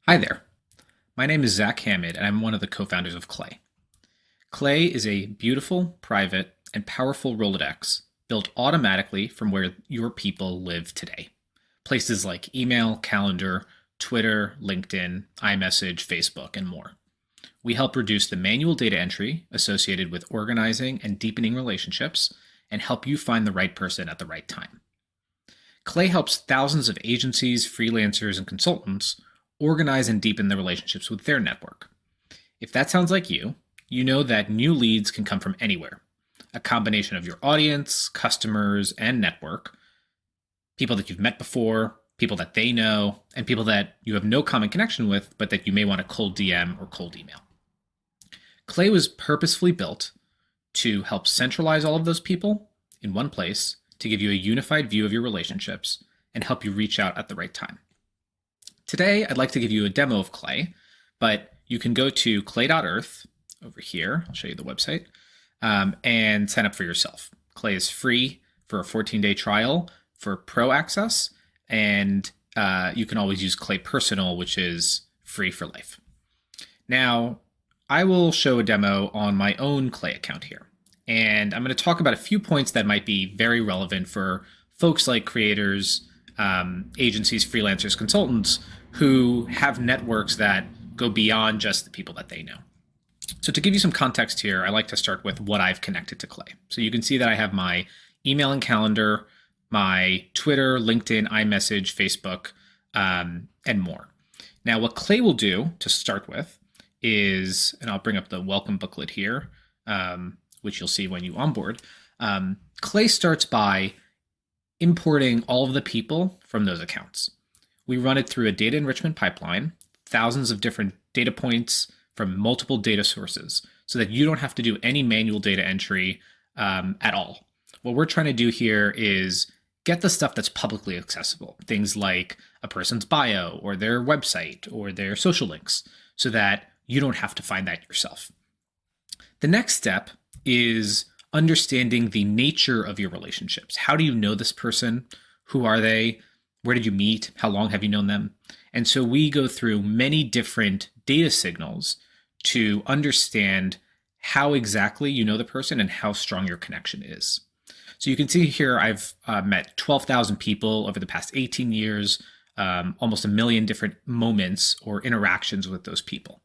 Hi there. My name is Zach Hammond, and I'm one of the co-founders of Clay. Clay is a beautiful, private, and powerful Rolodex built automatically from where your people live today. Places like email, calendar, Twitter, LinkedIn, iMessage, Facebook, and more. We help reduce the manual data entry associated with organizing and deepening relationships and help you find the right person at the right time. Clay helps thousands of agencies, freelancers, and consultants organize and deepen the relationships with their network. If that sounds like you, you know that new leads can come from anywhere. A combination of your audience, customers, and network, people that you've met before, people that they know, and people that you have no common connection with, but that you may want to cold DM or cold email. Clay was purposefully built to help centralize all of those people in one place to give you a unified view of your relationships and help you reach out at the right time. Today, I'd like to give you a demo of Clay, but you can go to clay.earth over here. I'll show you the website and sign up for yourself. Clay is free for a 14-day trial for pro access, and you can always use Clay Personal, which is free for life. Now, I will show a demo on my own Clay account here, and I'm going to talk about a few points that might be very relevant for folks like creators, agencies, freelancers, consultants who have networks that go beyond just the people that they know. So to give you some context here, I like to start with what I've connected to Clay. So you can see that I have my email and calendar, my Twitter, LinkedIn, iMessage, Facebook, and more. Now, what Clay will do to start with is, and I'll bring up the welcome booklet here, which you'll see when you onboard. Clay starts by importing all of the people from those accounts. We run it through a data enrichment pipeline, thousands of different data points from multiple data sources, so that you don't have to do any manual data entry at all. What we're trying to do here is get the stuff that's publicly accessible, things like a person's bio or their website or their social links, so that you don't have to find that yourself. The next step is understanding the nature of your relationships. How do you know this person? Who are they? Where did you meet? How long have you known them? And so we go through many different data signals to understand how exactly you know the person and how strong your connection is. So you can see here, I've met 12,000 people over the past 18 years, almost 1 million different moments or interactions with those people.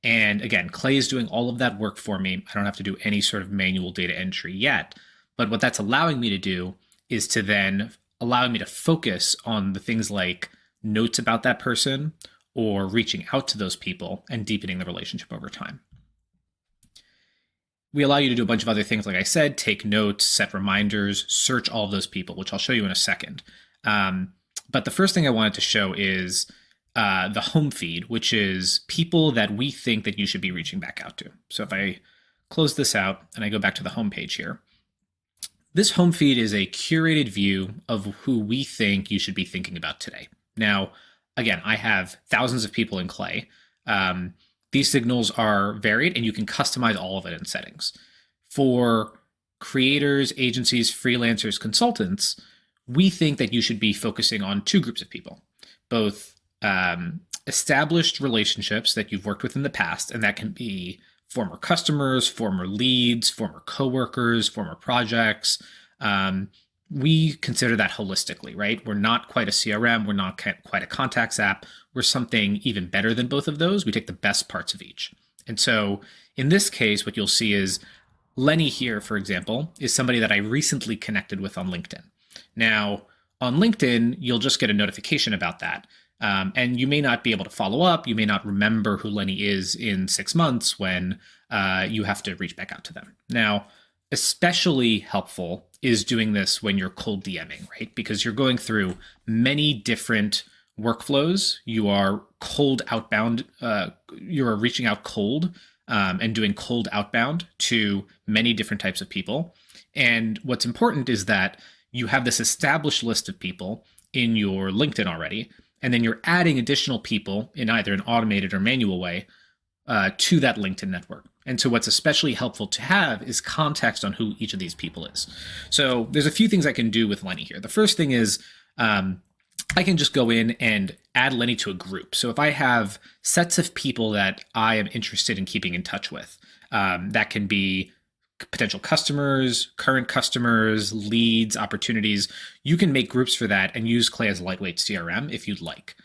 And again, Clay is doing all of that work for me. I don't have to do any sort of manual data entry yet. But what that's allowing me to do is to then allow me to focus on the things like notes about that person or reaching out to those people and deepening the relationship over time. We allow you to do a bunch of other things, like I said, take notes, set reminders, search all of those people, which I'll show you in a second. But the first thing I wanted to show is the home feed, which is people that we think that you should be reaching back out to. So if I close this out and I go back to the home page here, this home feed is a curated view of who we think you should be thinking about today. Now, again, I have thousands of people in Clay. These signals are varied and you can customize all of it in settings. For creators, agencies, freelancers, consultants, we think that you should be focusing on two groups of people, both established relationships that you've worked with in the past, and that can be former customers, former leads, former coworkers, former projects. We consider that holistically, right? We're not quite a CRM. We're not quite a contacts app. We're something even better than both of those. We take the best parts of each. And so in this case, what you'll see is Lenny here, for example, is somebody that I recently connected with on LinkedIn. Now, on LinkedIn, you'll just get a notification about that. And you may not be able to follow up. You may not remember who Lenny is in 6 months when you have to reach back out to them. Now, especially helpful is doing this when you're cold DMing, right? Because you're going through many different workflows. You are cold outbound. You are reaching out cold and doing cold outbound to many different types of people. And what's important is that you have this established list of people in your LinkedIn already, and then you're adding additional people in either an automated or manual way to that LinkedIn network. And so what's especially helpful to have is context on who each of these people is. So there's a few things I can do with Lenny here. The first thing is I can just go in and add Lenny to a group. So if I have sets of people that I am interested in keeping in touch with, that can be potential customers, current customers, leads, opportunities. You can make groups for that and use Clay as a lightweight CRM if you'd like.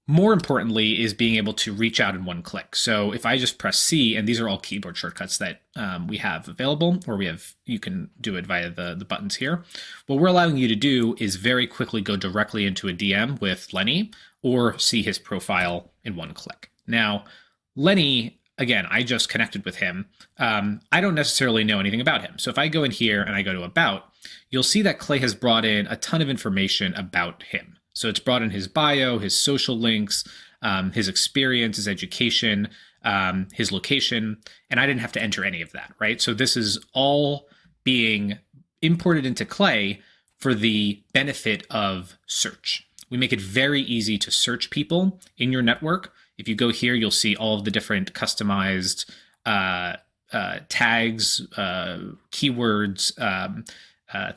More importantly is being able to reach out in one click. So if I just press C, and these are all keyboard shortcuts that we have available, or you can do it via the buttons here. What we're allowing you to do is very quickly go directly into a DM with Lenny or see his profile in one click. Now, Lenny, again, I just connected with him. I don't necessarily know anything about him. So if I go in here and I go to About, you'll see that Clay has brought in a ton of information about him. So it's brought in his bio, his social links, his experience, his education, his location, and I didn't have to enter any of that, right? So this is all being imported into Clay for the benefit of search. We make it very easy to search people in your network. If you go here, you'll see all of the different customized tags, keywords,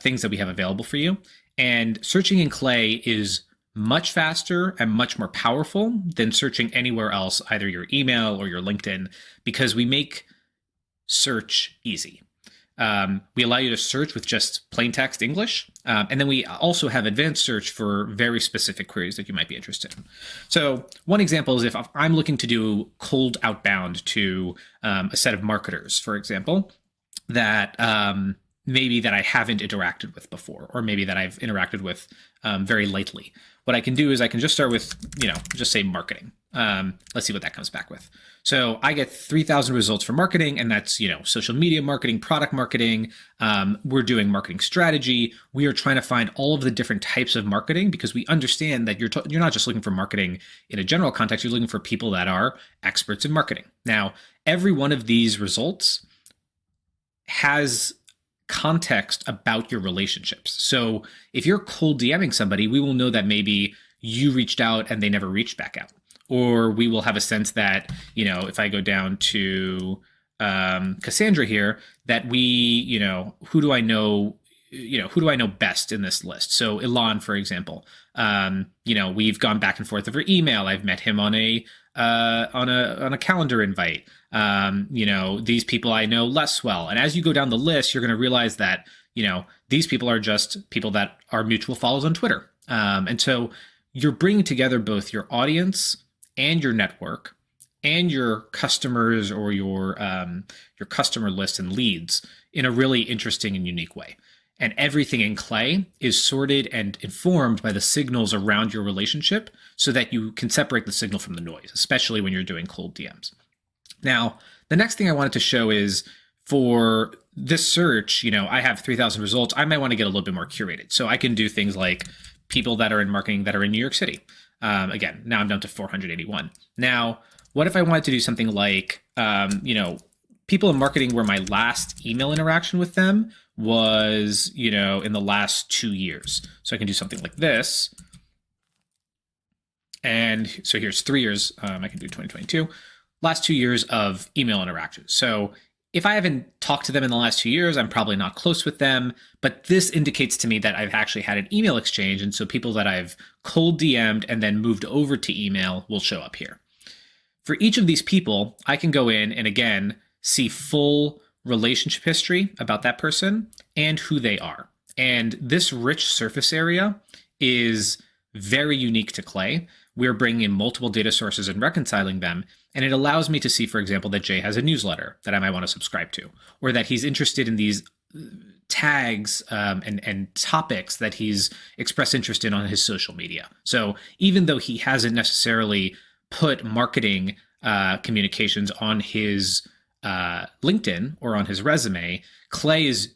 things that we have available for you. And searching in Clay is much faster and much more powerful than searching anywhere else, either your email or your LinkedIn, because we make search easy. We allow you to search with just plain text English. And then we also have advanced search for very specific queries that you might be interested in. So one example is if I'm looking to do cold outbound to a set of marketers, for example, that maybe that I haven't interacted with before, or maybe that I've interacted with very lately. What I can do is I can just start with, just say marketing. Let's see what that comes back with. So I get 3,000 results for marketing, and that's, social media marketing, product marketing. We're doing marketing strategy. We are trying to find all of the different types of marketing because we understand that you're not just looking for marketing in a general context. You're looking for people that are experts in marketing. Now, every one of these results has context about your relationships. So if you're cold DMing somebody, we will know that maybe you reached out and they never reached back out. Or we will have a sense that, if I go down to Cassandra here, that we, who do I know best in this list? So Ilan, for example, we've gone back and forth over email. I've met him on a calendar invite. These people I know less well. And as you go down the list, you're going to realize that, these people are just people that are mutual follows on Twitter. And so you're bringing together both your audience and your network and your customers or your customer list and leads in a really interesting and unique way. And everything in Clay is sorted and informed by the signals around your relationship so that you can separate the signal from the noise, especially when you're doing cold DMs. Now, the next thing I wanted to show is for this search, I have 3,000 results. I might want to get a little bit more curated. So I can do things like people that are in marketing that are in New York City. Again, now I'm down to 481. Now, what if I wanted to do something like, people in marketing where my last email interaction with them was, in the last 2 years. So I can do something like this. And so here's 3 years. I can do 2022. Last 2 years of email interactions. So if I haven't talked to them in the last 2 years, I'm probably not close with them. But this indicates to me that I've actually had an email exchange. And so people that I've cold DM'd and then moved over to email will show up here. For each of these people, I can go in and again, see full relationship history about that person and who they are. And this rich surface area is very unique to Clay. We're bringing in multiple data sources and reconciling them. And it allows me to see, for example, that Jay has a newsletter that I might want to subscribe to, or that he's interested in these tags and topics that he's expressed interest in on his social media. So even though he hasn't necessarily put marketing communications on his LinkedIn or on his resume, Clay is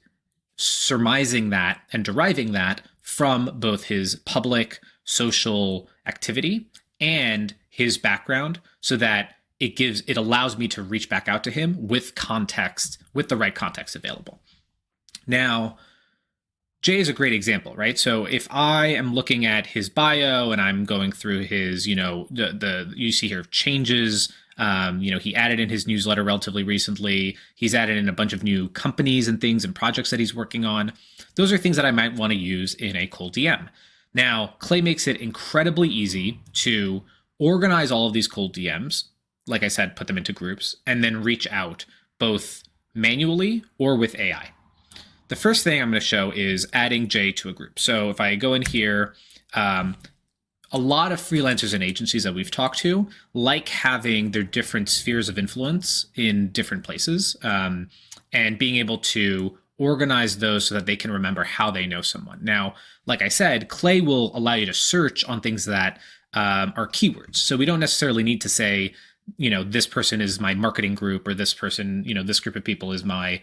surmising that and deriving that from both his public social activity and his background, so that it allows me to reach back out to him with context, with the right context available. Now, Jay is a great example, right? So if I am looking at his bio and I'm going through his, you see here changes. He added in his newsletter relatively recently. He's added in a bunch of new companies and things and projects that he's working on. Those are things that I might want to use in a cold DM. Now, Clay makes it incredibly easy to organize all of these cold DMs. Like I said, put them into groups and then reach out both manually or with AI. The first thing I'm going to show is adding Jay to a group. So if I go in here, a lot of freelancers and agencies that we've talked to like having their different spheres of influence in different places, and being able to organize those so that they can remember how they know someone. Now, like I said, Clay will allow you to search on things that are keywords. So we don't necessarily need to say, this person is my marketing group, or this person, this group of people is my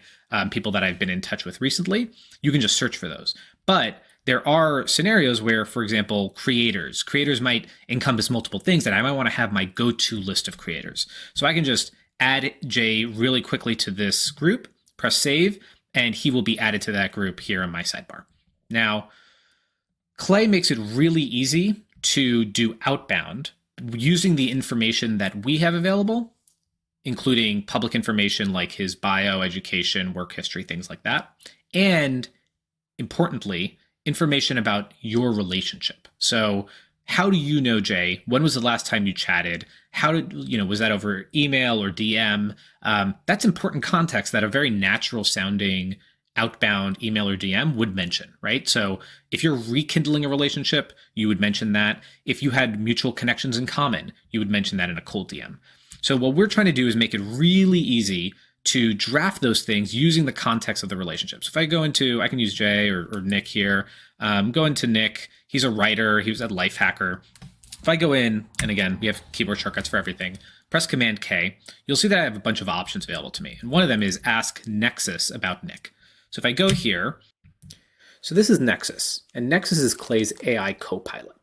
people that I've been in touch with recently. You can just search for those. But there are scenarios where, for example, creators might encompass multiple things, and I might want to have my go-to list of creators. So I can just add Jay really quickly to this group, press save, and he will be added to that group here in my sidebar. Now, Clay makes it really easy to do outbound using the information that we have available, including public information like his bio, education, work history, things like that. And importantly, information about your relationship. So how do you know Jay? When was the last time you chatted? How did, was that over email or DM? That's important context that a very natural sounding outbound email or DM would mention, right? So if you're rekindling a relationship, you would mention that. If you had mutual connections in common, you would mention that in a cold DM. So what we're trying to do is make it really easy to draft those things using the context of the relationship. So if I go into, I can use Jay or Nick here. Go into Nick. He's a writer. He was at Lifehacker. If I go in, and again, we have keyboard shortcuts for everything, press Command K, you'll see that I have a bunch of options available to me. And one of them is Ask Nexus about Nick. So if I go here, so this is Nexus, and Nexus is Clay's AI copilot.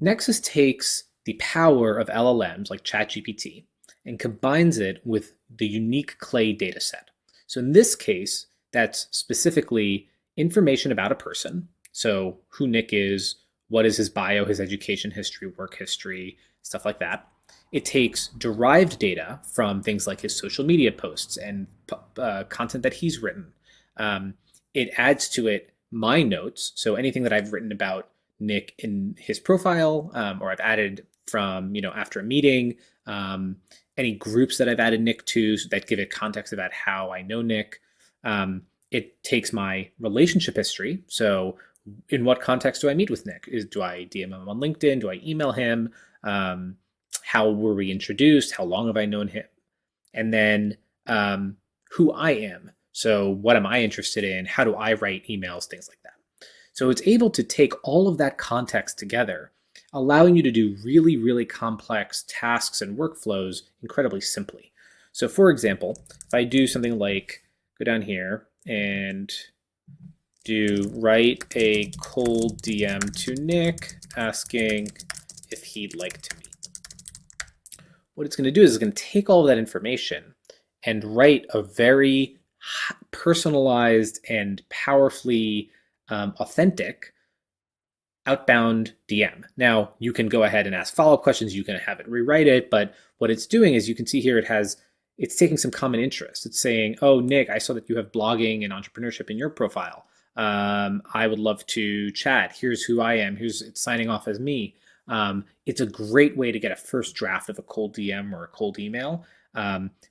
Nexus takes the power of LLMs like ChatGPT and combines it with the unique Clay dataset. So in this case, that's specifically information about a person. So who Nick is, what is his bio, his education history, work history, stuff like that. It takes derived data from things like his social media posts and content that he's written. It adds to it my notes. So anything that I've written about Nick in his profile, or I've added from, after a meeting, any groups that I've added Nick to that give it context about how I know Nick. It takes my relationship history. So in what context do I meet with Nick? Do I DM him on LinkedIn? Do I email him? How were we introduced? How long have I known him? And then who I am. So what am I interested in? How do I write emails? Things like that. So it's able to take all of that context together, allowing you to do really, really complex tasks and workflows incredibly simply. So for example, if I do something like go down here and do write a cold DM to Nick asking if he'd like to meet. What it's going to do is it's going to take all of that information and write a very personalized and powerfully authentic outbound DM. Now, you can go ahead and ask follow-up questions. You can have it rewrite it. But what it's doing is you can see here it's taking some common interest. It's saying, oh, Nick, I saw that you have blogging and entrepreneurship in your profile. I would love to chat. Here's who I am. It's signing off as me. It's a great way to get a first draft of a cold DM or a cold email,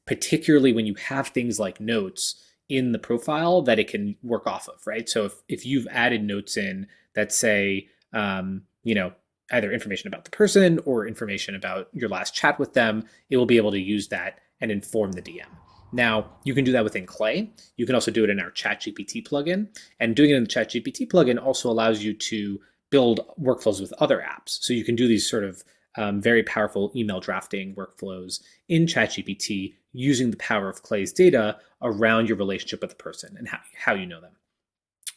particularly when you have things like notes in the profile that it can work off of, right? So if you've added notes in that say, either information about the person or information about your last chat with them, it will be able to use that and inform the DM. Now, you can do that within Clay. You can also do it in our ChatGPT plugin. And doing it in the ChatGPT plugin also allows you to build workflows with other apps. So you can do these sort of very powerful email drafting workflows in ChatGPT using the power of Clay's data around your relationship with the person and how you know them.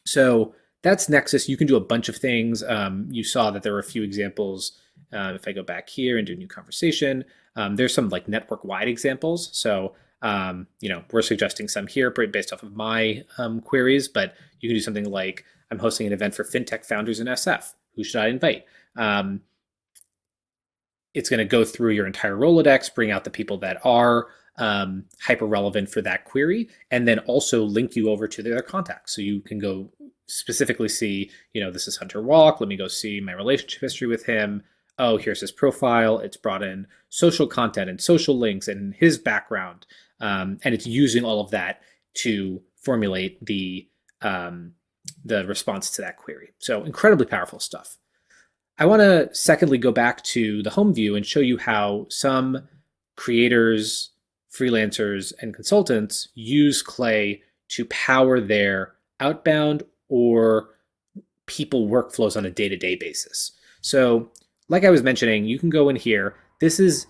So that's Nexus. You can do a bunch of things. You saw that there were a few examples. If I go back here and do a new conversation, there's some like network-wide examples. So we're suggesting some here based off of my queries, but you can do something like, I'm hosting an event for fintech founders in SF. Who should I invite? It's going to go through your entire Rolodex, bring out the people that are hyper relevant for that query, and then also link you over to their contacts. So you can go specifically see, this is Hunter Walk. Let me go see my relationship history with him. Oh, here's his profile. It's brought in social content and social links and his background. And it's using all of that to formulate the response to that query. So incredibly powerful stuff. I want to secondly go back to the home view and show you how some creators, freelancers, and consultants use Clay to power their outbound or people workflows on a day-to-day basis. So like I was mentioning, you can go in here. This is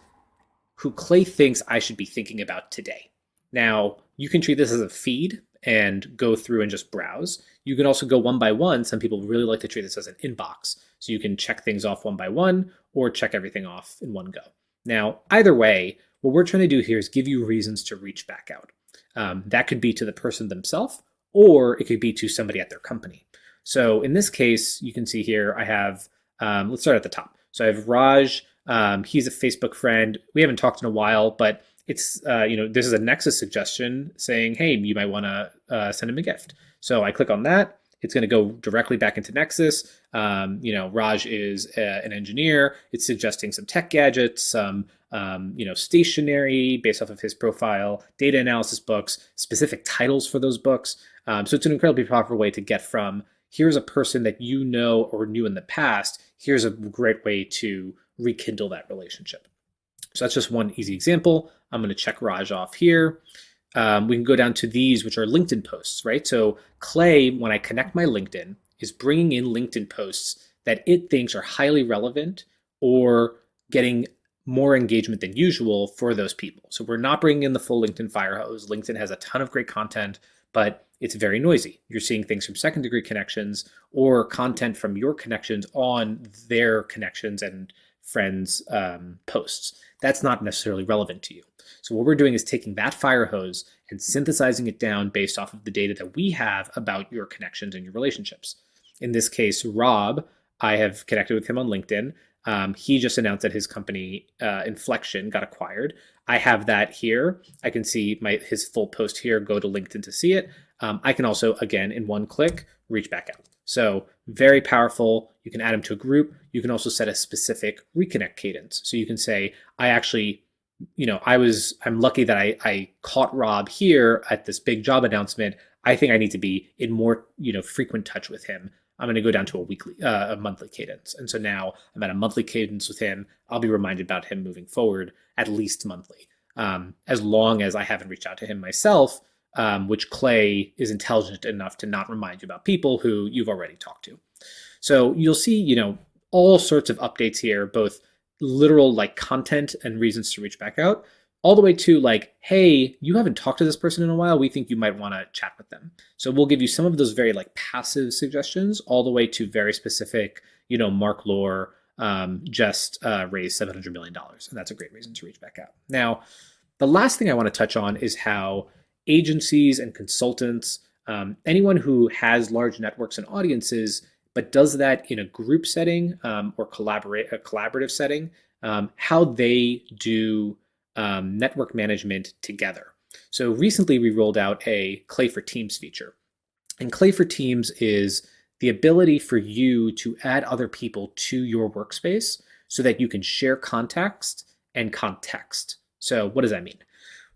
who Clay thinks I should be thinking about today. Now, you can treat this as a feed and go through and just browse. You can also go one by one. Some people really like to treat this as an inbox. So you can check things off one by one or check everything off in one go. Now, either way, what we're trying to do here is give you reasons to reach back out. That could be to the person themselves, or it could be to somebody at their company. So in this case, you can see here, I have, let's start at the top. So I have Raj. He's a Facebook friend. We haven't talked in a while, but it's, this is a Nexus suggestion saying, hey, you might want to send him a gift. So I click on that. It's going to go directly back into Nexus. Raj is an engineer. It's suggesting some tech gadgets, some stationery based off of his profile, data analysis books, specific titles for those books. So it's an incredibly powerful way to get from, here's a person that you know or knew in the past. Here's a great way to rekindle that relationship. So that's just one easy example. I'm going to check Raj off here. We can go down to these, which are LinkedIn posts, right? So Clay, when I connect my LinkedIn, is bringing in LinkedIn posts that it thinks are highly relevant or getting more engagement than usual for those people. So we're not bringing in the full LinkedIn fire hose. LinkedIn has a ton of great content, but it's very noisy. You're seeing things from second degree connections or content from your connections on their connections and friends' posts. That's not necessarily relevant to you. So what we're doing is taking that fire hose and synthesizing it down based off of the data that we have about your connections and your relationships. In this case, Rob, I have connected with him on LinkedIn. He just announced that his company, Inflection, got acquired. I have that here. I can see his full post here, go to LinkedIn to see it. I can also, again, in one click, reach back out. So very powerful. You can add them to a group. You can also set a specific reconnect cadence. So you can say, I'm lucky that I caught Rob here at this big job announcement. I think I need to be in more, frequent touch with him. I'm going to go down to a monthly cadence. And so now I'm at a monthly cadence with him. I'll be reminded about him moving forward at least monthly, as long as I haven't reached out to him myself, which Clay is intelligent enough to not remind you about people who you've already talked to. So you'll see, all sorts of updates here, both literal like content and reasons to reach back out, all the way to like, hey, you haven't talked to this person in a while. We think you might want to chat with them. So we'll give you some of those very like passive suggestions all the way to very specific, Mark Lore just raised $700 million. And that's a great reason to reach back out. Now, the last thing I want to touch on is how agencies and consultants, anyone who has large networks and audiences, but does that in a group setting or a collaborative setting, how they do network management together. So recently we rolled out a Clay for Teams feature. And Clay for Teams is the ability for you to add other people to your workspace so that you can share context and context. So what does that mean?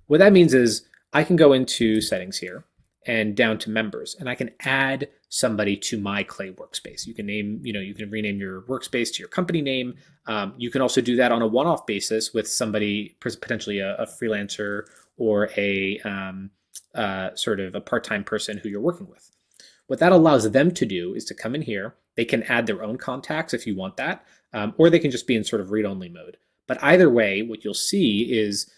What that means is I can go into settings here and down to members, and I can add somebody to my Clay workspace. You can you can rename your workspace to your company name. You can also do that on a one-off basis with somebody, potentially a freelancer or a sort of a part-time person who you're working with. What that allows them to do is to come in here. They can add their own contacts if you want that, or they can just be in sort of read-only mode. But either way, what you'll see is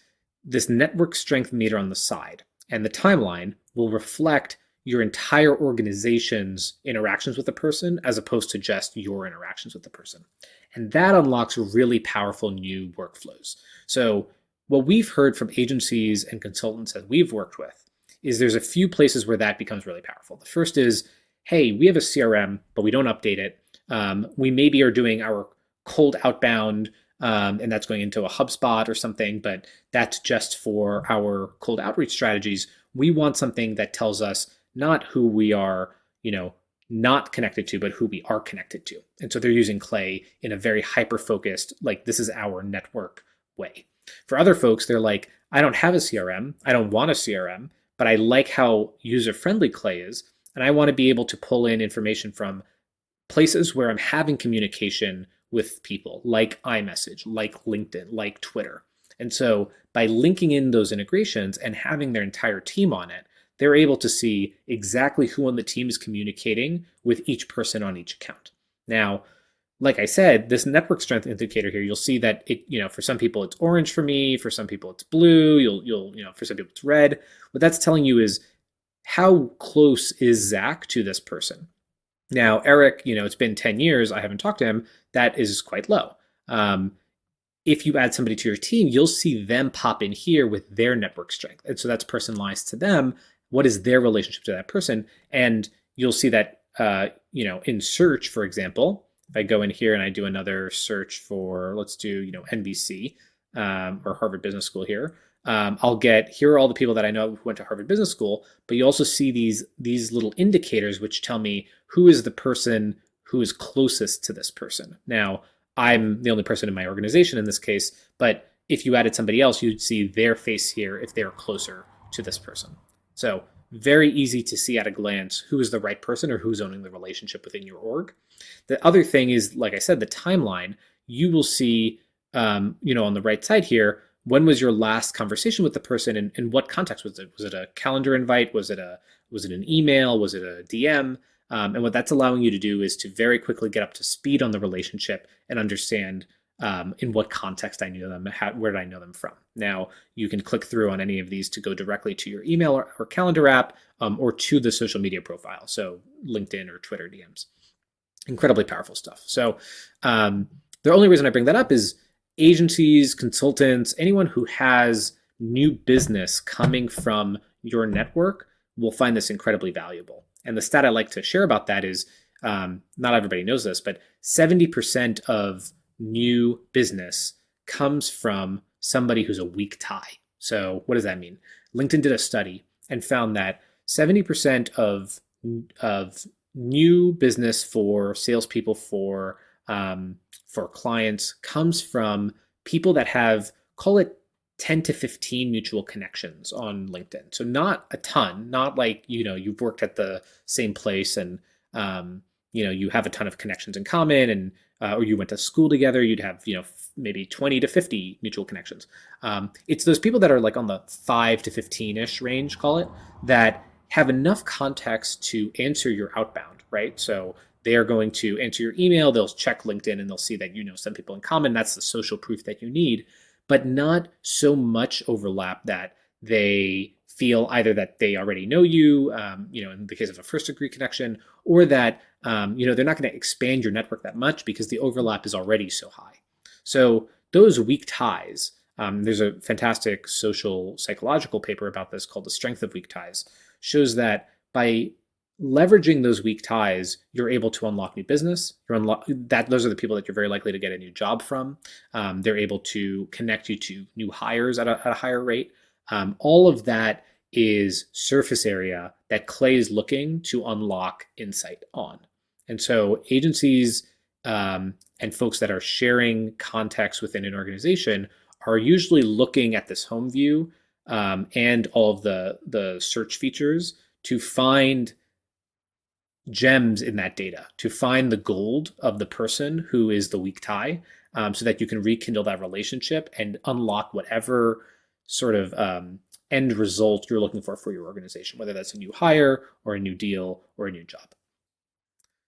this network strength meter on the side, and the timeline will reflect your entire organization's interactions with the person as opposed to just your interactions with the person. And that unlocks really powerful new workflows. So what we've heard from agencies and consultants that we've worked with is there's a few places where that becomes really powerful. The first is, hey, we have a CRM, but we don't update it. We maybe are doing our cold outbound, and that's going into a HubSpot or something, but that's just for our cold outreach strategies. We want something that tells us not who we are, not connected to, but who we are connected to. And so they're using Clay in a very hyper-focused, like this is our network way. For other folks, they're like, I don't have a CRM. I don't want a CRM, but I like how user-friendly Clay is. And I want to be able to pull in information from places where I'm having communication with people, like iMessage, like LinkedIn, like Twitter. And so by linking in those integrations and having their entire team on it, they're able to see exactly who on the team is communicating with each person on each account. Now, like I said, this network strength indicator here, you'll see that it, for some people it's orange for me, for some people it's blue, for some people it's red. What that's telling you is how close is Zach to this person? Now, Eric, it's been 10 years, I haven't talked to him, that is quite low. If you add somebody to your team, you'll see them pop in here with their network strength. And so that's personalized to them. What is their relationship to that person? And you'll see that, in search, for example, if I go in here and I do another search for, let's do, NBC or Harvard Business School here, I'll get, here are all the people that I know who went to Harvard Business School, but you also see these little indicators which tell me who is the person who is closest to this person. Now, I'm the only person in my organization in this case, but if you added somebody else, you'd see their face here if they're closer to this person. So very easy to see at a glance who is the right person or who's owning the relationship within your org. The other thing is, like I said, the timeline. You will see, on the right side here, when was your last conversation with the person, and in what context was it? Was it a calendar invite? Was it an email? Was it a DM? And what that's allowing you to do is to very quickly get up to speed on the relationship and understand in what context I knew them, where did I know them from. Now, you can click through on any of these to go directly to your email or calendar app or to the social media profile, so LinkedIn or Twitter DMs. Incredibly powerful stuff. So the only reason I bring that up is agencies, consultants, anyone who has new business coming from your network will find this incredibly valuable. And the stat I like to share about that is, not everybody knows this, but 70% of new business comes from somebody who's a weak tie. So what does that mean? LinkedIn did a study and found that 70% of new business for salespeople for clients comes from people that have, call it 10 to 15 mutual connections on LinkedIn. So not a ton, not like, you've worked at the same place and, you have a ton of connections in common and, or you went to school together, you'd have, maybe 20 to 50 mutual connections. It's those people that are like on the 5 to 15-ish range, call it, that have enough context to answer your outbound, right? So they are going to answer your email, they'll check LinkedIn and they'll see that some people in common. That's the social proof that you need, but not so much overlap that they feel either that they already know you, in the case of a first degree connection, or that, they're not going to expand your network that much because the overlap is already so high. So those weak ties, there's a fantastic social psychological paper about this called The Strength of Weak Ties, shows that by leveraging those weak ties, you're able to unlock new business. Those are the people that you're very likely to get a new job from. They're able to connect you to new hires at a higher rate. All of that is surface area that Clay is looking to unlock insight on. And so agencies and folks that are sharing context within an organization are usually looking at this home view and all of the search features to find gems in that data, to find the gold of the person who is the weak tie, so that you can rekindle that relationship and unlock whatever sort of end result you're looking for your organization, whether that's a new hire or a new deal or a new job.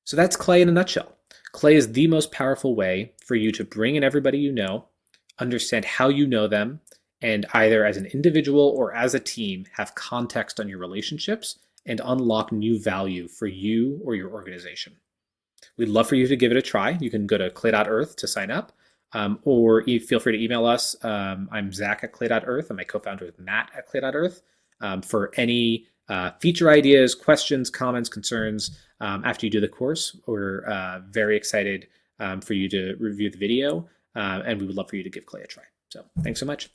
So that's Clay in a nutshell. Clay is the most powerful way for you to bring in everybody you know, understand how you know them, and either as an individual or as a team have context on your relationships and unlock new value for you or your organization. We'd love for you to give it a try. You can go to clay.earth to sign up, or feel free to email us. I'm Zach at clay.earth, and my co-founder is Matt at clay.earth, for any feature ideas, questions, comments, concerns after you do the course. We're very excited for you to review the video, and we would love for you to give Clay a try. So thanks so much.